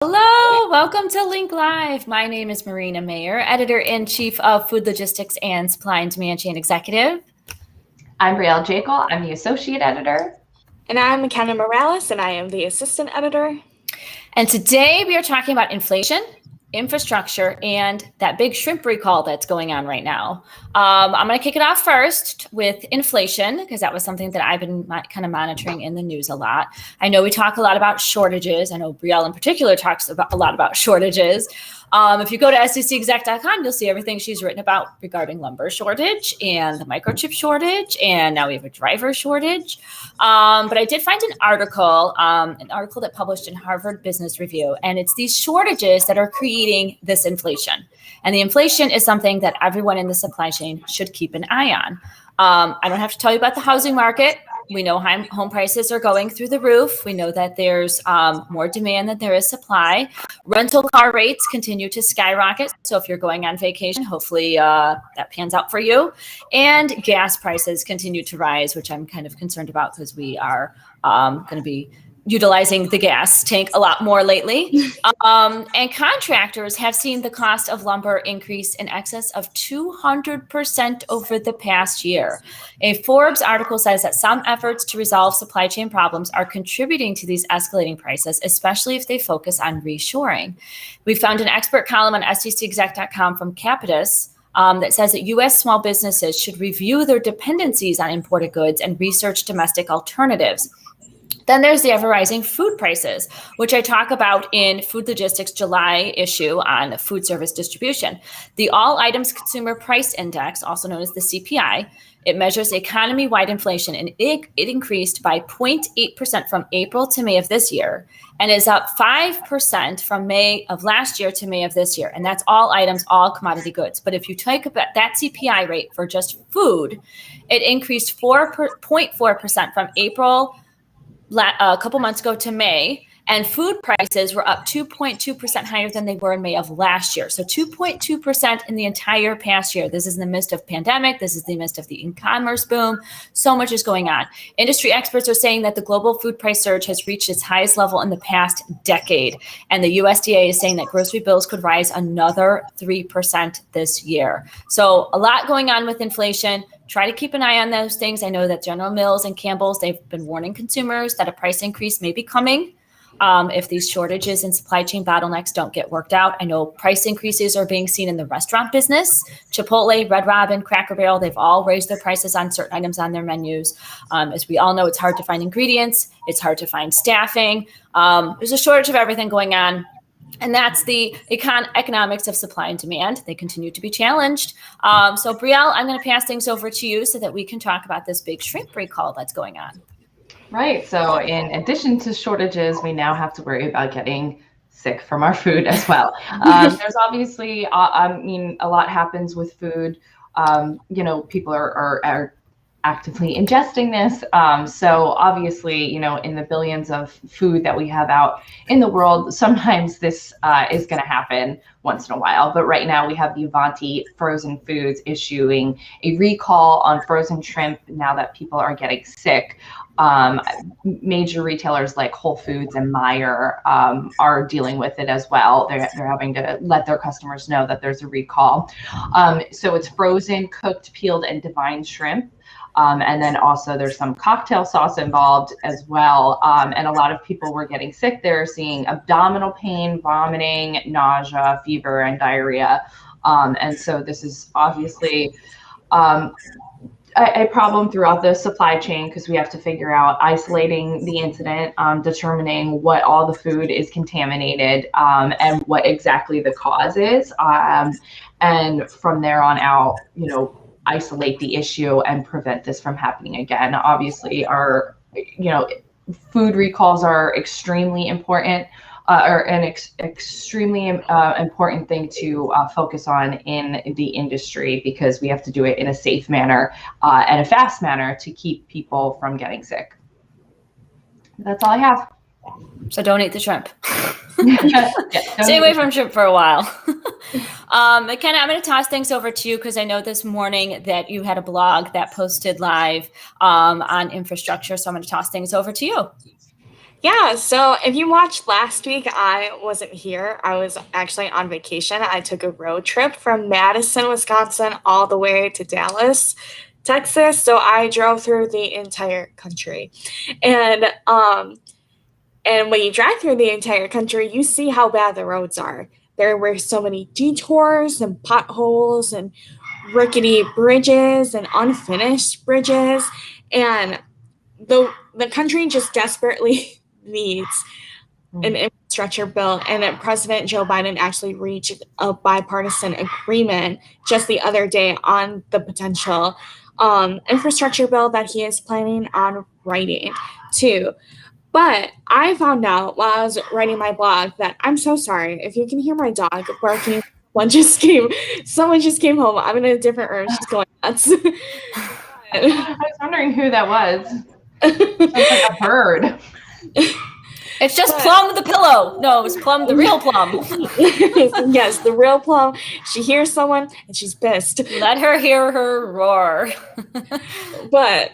Hello, welcome to Link Live. My name is Marina Mayer, Editor-in-Chief of Food Logistics and Supply and Demand Chain Executive. I'm Brielle and Mackenna. I'm the Associate Editor. And I'm Mackenna Morales, and I am the Assistant Editor. And today we are talking about inflation, infrastructure, and that big shrimp recall that's going on right now. I'm going to kick it off first with inflation, because that was something that I've been kind of monitoring in the news a lot. I know we talk a lot about shortages. I know Brielle in particular talks a lot about shortages. If you go to sdcexec.com, you'll see everything she's written about regarding lumber shortage and the microchip shortage, and now we have a driver shortage. But I did find an article that published in Harvard Business Review, and it's these shortages that are creating this inflation. And the inflation is something that everyone in the supply chain should keep an eye on. I don't have to tell you about the housing market. We know home prices are going through the roof. We know that there's more demand than there is supply. Rental car rates continue to skyrocket. So if you're going on vacation, hopefully that pans out for you. And gas prices continue to rise, which I'm kind of concerned about because we are going to be utilizing the gas tank a lot more lately. And contractors have seen the cost of lumber increase in excess of 200% over the past year. A Forbes article says that some efforts to resolve supply chain problems are contributing to these escalating prices, especially if they focus on reshoring. We found an expert column on sdcexec.com from Capitus that says that U.S. small businesses should review their dependencies on imported goods and research domestic alternatives. Then there's the ever-rising food prices, which I talk about in Food Logistics July issue on food service distribution. The All Items Consumer Price Index, also known as the CPI, it measures economy-wide inflation, and it increased by 0.8% from April to May of this year, and is up 5% from May of last year to May of this year. And that's all items, all commodity goods. But if you take that CPI rate for just food, it increased 4.4% from April a couple months ago to May, and food prices were up 2.2% higher than they were in May of last year. So 2.2% in the entire past year. This is in the midst of pandemic. This is in the midst of the e-commerce boom. So much is going on. Industry experts are saying that the global food price surge has reached its highest level in the past decade. And the USDA is saying that grocery bills could rise another 3% this year. So a lot going on with inflation. Try to keep an eye on those things. I know that General Mills and Campbell's, they've been warning consumers that a price increase may be coming if these shortages and supply chain bottlenecks don't get worked out. I know price increases are being seen in the restaurant business. Chipotle, Red Robin, Cracker Barrel, they've all raised their prices on certain items on their menus. As we all know, it's hard to find ingredients. It's hard to find staffing. There's a shortage of everything going on. And that's the economics of supply and demand. They continue to be challenged. So Brielle, I'm going to pass things over to you so that we can talk about this big shrimp recall that's going on. Right. So in addition to shortages, we now have to worry about getting sick from our food as well. There's obviously, a lot happens with food. People are actively ingesting this. So obviously, in the billions of food that we have out in the world, sometimes this is going to happen once in a while. But right now we have the Avanti Frozen Foods issuing a recall on frozen shrimp now that people are getting sick. Major retailers like Whole Foods and Meijer are dealing with it as well. They're having to let their customers know that there's a recall. So it's frozen, cooked, peeled, and deveined shrimp. And then also there's some cocktail sauce involved as well. And a lot of people were getting sick. They're seeing abdominal pain, vomiting, nausea, fever, and diarrhea. And so this is obviously a problem throughout the supply chain because we have to figure out isolating the incident, determining what all the food is contaminated and what exactly the cause is. And from there on out, isolate the issue and prevent this from happening again. Obviously, our food recalls are extremely important, or an extremely important thing to focus on in the industry because we have to do it in a safe manner and a fast manner to keep people from getting sick. That's all I have. So don't eat the shrimp. Stay away from shrimp for a while. Mackenna, I'm going to toss things over to you because I know this morning that you had a blog that posted live on infrastructure. So I'm going to toss things over to you. Yeah, so if you watched last week, I wasn't here. I was actually on vacation. I took a road trip from Madison, Wisconsin, all the way to Dallas, Texas. So I drove through the entire country. And when you drive through the entire country, you see how bad the roads are. There were so many detours and potholes and rickety bridges and unfinished bridges. And the country just desperately needs an infrastructure bill, and that President Joe Biden actually reached a bipartisan agreement just the other day on the potential infrastructure bill that he is planning on writing too. But I found out while I was writing my blog that I'm so sorry if you can hear my dog barking. Someone just came home. I'm in a different room. She's going nuts. I was wondering who that was. Sounds like a bird. It's just Plum the pillow. No, it's Plum, the real Plum. Yes, the real Plum. She hears someone and she's pissed. Let her hear her roar. But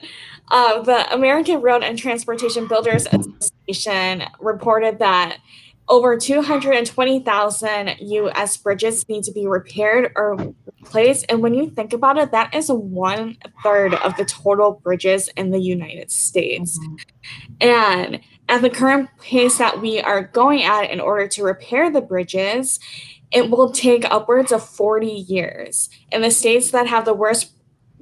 the American Road and Transportation Builders Association reported that over 220,000 U.S. bridges need to be repaired or replaced. And when you think about it, that is 1/3 of the total bridges in the United States. And at the current pace that we are going at in order to repair the bridges, it will take upwards of 40 years. And the states that have the worst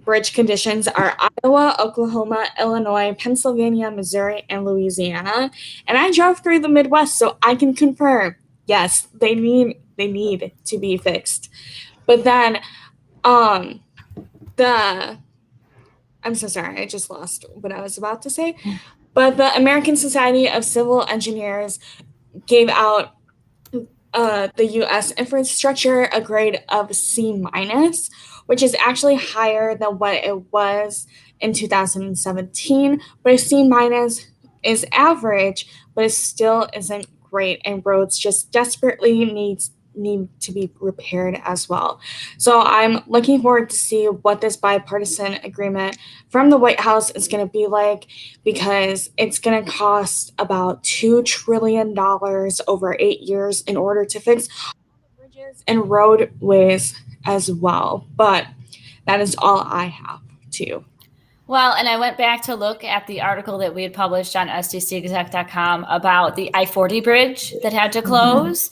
bridge conditions are Iowa, Oklahoma, Illinois, Pennsylvania, Missouri, and Louisiana. And I drove through the Midwest, so I can confirm, yes, they need to be fixed. But then I'm so sorry, I just lost what I was about to say. But the American Society of Civil Engineers gave out the U.S. infrastructure a grade of C-, which is actually higher than what it was in 2017. But a C- is average, but it still isn't great, and roads just desperately need to be repaired as well. So I'm looking forward to see what this bipartisan agreement from the White House is going to be like, because it's going to cost about $2 trillion over 8 years in order to fix all the bridges and roadways as well. But that is all I have too. Well, and I went back to look at the article that we had published on sdcexec.com about the I-40 bridge that had to close.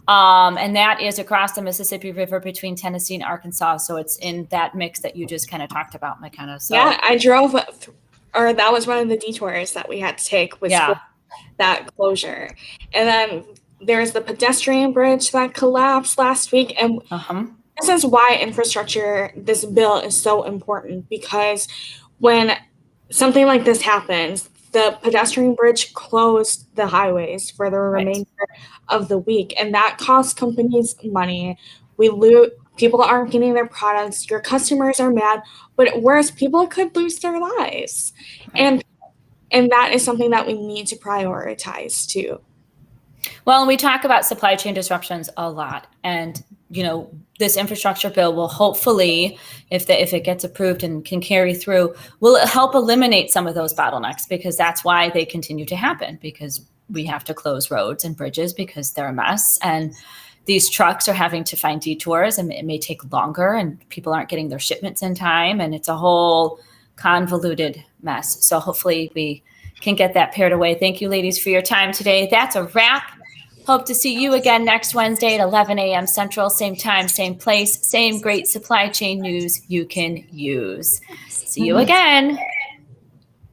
And that is across the Mississippi River between Tennessee and Arkansas. So it's in that mix that you just kind of talked about, Mackenna. So yeah, I drove, or that was one of the detours that we had to take was that closure. And then there's the pedestrian bridge that collapsed last week. And this is why this bill is so important, because when something like this happens, the pedestrian bridge closed the highways for the remainder of the week, and that costs companies money. People aren't getting their products. Your customers are mad, but worse, people could lose their lives. And that is something that we need to prioritize too. Well, we talk about supply chain disruptions a lot, and this infrastructure bill will hopefully, if it gets approved and can carry through, will help eliminate some of those bottlenecks, because that's why they continue to happen, because we have to close roads and bridges because they're a mess, and these trucks are having to find detours, and it may take longer, and people aren't getting their shipments in time, and it's a whole convoluted mess. So hopefully we can get that paired away. Thank you, ladies, for your time today. That's a wrap. Hope to see you again next Wednesday at 11 a.m. Central, same time, same place, same great supply chain news you can use. See you again.